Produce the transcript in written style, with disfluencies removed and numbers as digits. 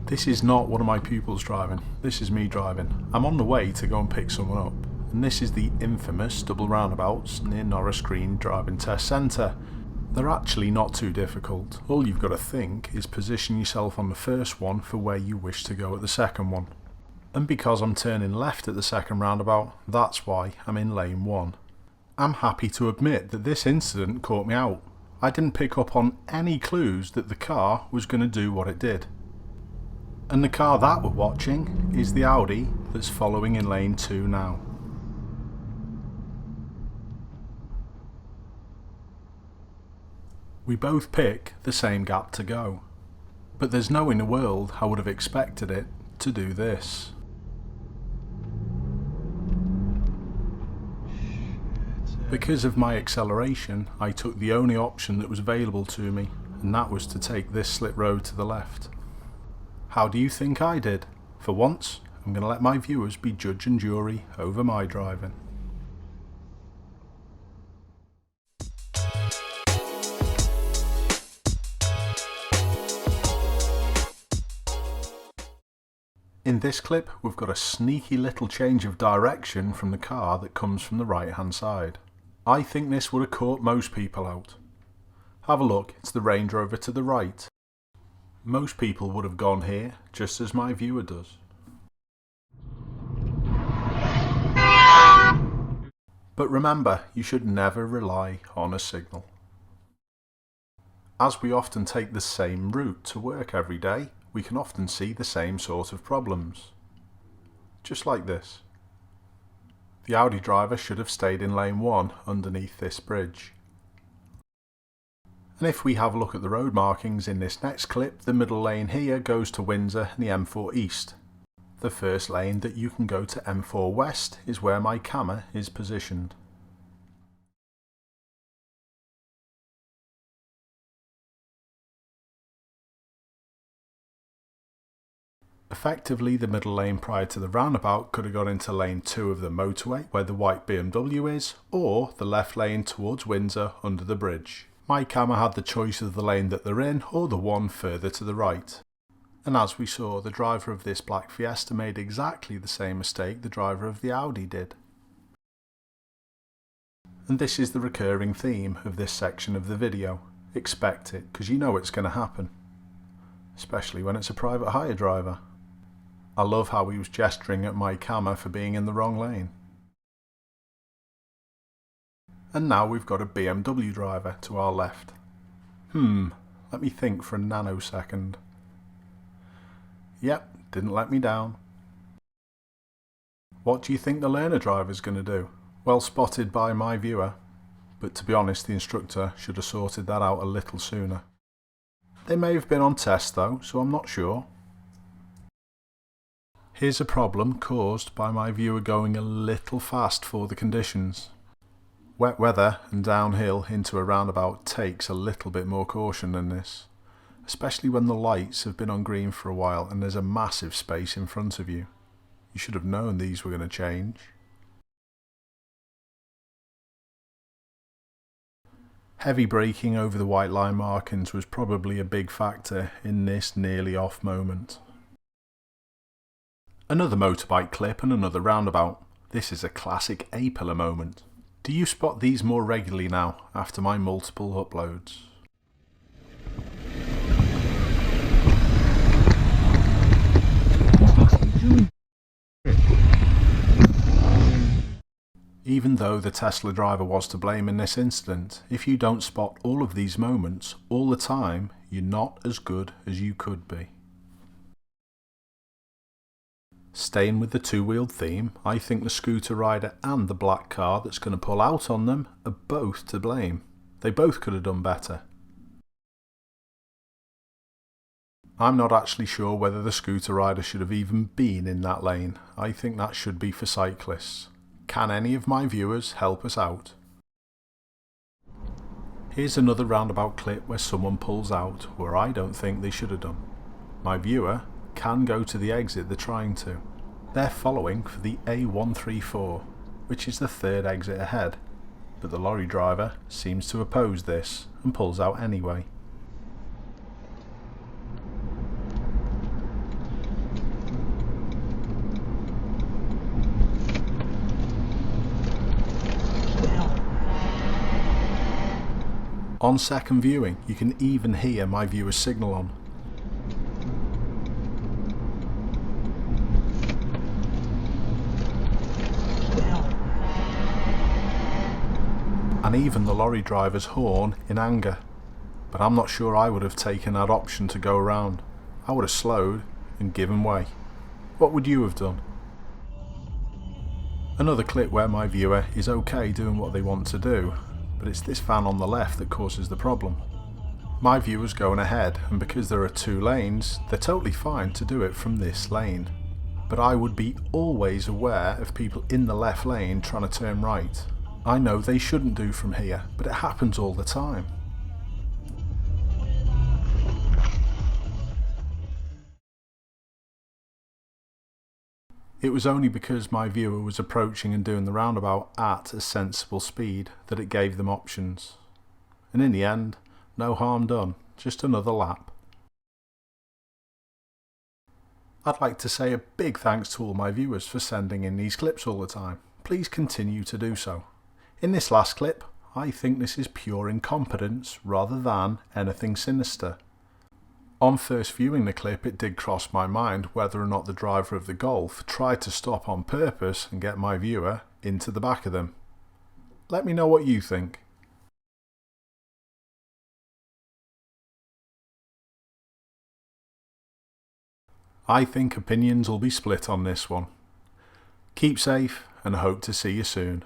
This is not one of my pupils driving, this is me driving. I'm on the way to go and pick someone up, and this is the infamous double roundabouts near Norris Green Driving Test Centre. They're actually not too difficult. All you've got to think is position yourself on the first one for where you wish to go at the second one. And because I'm turning left at the second roundabout, that's why I'm in lane 1. I'm happy to admit that this incident caught me out. I didn't pick up on any clues that the car was going to do what it did. And the car that we're watching is the Audi that's following in lane 2 now. We both pick the same gap to go, but there's no in the world I would have expected it to do this. Because of my acceleration, I took the only option that was available to me, and that was to take this slip road to the left. How do you think I did? For once, I'm going to let my viewers be judge and jury over my driving. In this clip, we've got a sneaky little change of direction from the car that comes from the right hand side. I think this would have caught most people out. Have a look, it's the Range Rover to the right. Most people would have gone here, just as my viewer does. But remember, you should never rely on a signal. As we often take the same route to work every day, we can often see the same sort of problems. Just like this. The Audi driver should have stayed in lane 1 underneath this bridge. And if we have a look at the road markings in this next clip, the middle lane here goes to Windsor and the M4 East. The first lane that you can go to M4 West is where my camera is positioned. Effectively, the middle lane prior to the roundabout could have gone into lane 2 of the motorway where the white BMW is, or the left lane towards Windsor under the bridge. My camera had the choice of the lane that they're in or the one further to the right. And as we saw, the driver of this black Fiesta made exactly the same mistake the driver of the Audi did. And this is the recurring theme of this section of the video. Expect it, because you know it's going to happen. Especially when it's a private hire driver. I love how he was gesturing at my camera for being in the wrong lane. And now we've got a BMW driver to our left. Let me think for a nanosecond. Yep, didn't let me down. What do you think the learner driver's going to do? Well spotted by my viewer, but to be honest the instructor should have sorted that out a little sooner. They may have been on test though, so I'm not sure. Here's a problem caused by my viewer going a little fast for the conditions. Wet weather and downhill into a roundabout takes a little bit more caution than this, especially when the lights have been on green for a while and there's a massive space in front of you. You should have known these were going to change. Heavy braking over the white line markings was probably a big factor in this nearly off moment. Another motorbike clip and another roundabout. This is a classic A-pillar moment. Do you spot these more regularly now after my multiple uploads? Even though the Tesla driver was to blame in this incident, if you don't spot all of these moments all the time, you're not as good as you could be. Staying with the two-wheeled theme, I think the scooter rider and the black car that's going to pull out on them are both to blame. They both could have done better. I'm not actually sure whether the scooter rider should have even been in that lane. I think that should be for cyclists. Can any of my viewers help us out? Here's another roundabout clip where someone pulls out where I don't think they should have done. My viewer can go to the exit they're trying to. They're following for the A134, which is the third exit ahead, but the lorry driver seems to oppose this and pulls out anyway. On second viewing, you can even hear my viewer's signal on. And even the lorry driver's horn in anger. But I'm not sure I would have taken that option to go around. I would have slowed and given way. What would you have done? Another clip where my viewer is okay doing what they want to do, but it's this van on the left that causes the problem. My viewer's going ahead, and because there are 2 lanes, they're totally fine to do it from this lane. But I would be always aware of people in the left lane trying to turn right. I know they shouldn't do from here, but it happens all the time. It was only because my viewer was approaching and doing the roundabout at a sensible speed that it gave them options. And in the end, no harm done, just another lap. I'd like to say a big thanks to all my viewers for sending in these clips all the time. Please continue to do so. In this last clip, I think this is pure incompetence rather than anything sinister. On first viewing the clip, it did cross my mind whether or not the driver of the Golf tried to stop on purpose and get my viewer into the back of them. Let me know what you think. I think opinions will be split on this one. Keep safe and hope to see you soon.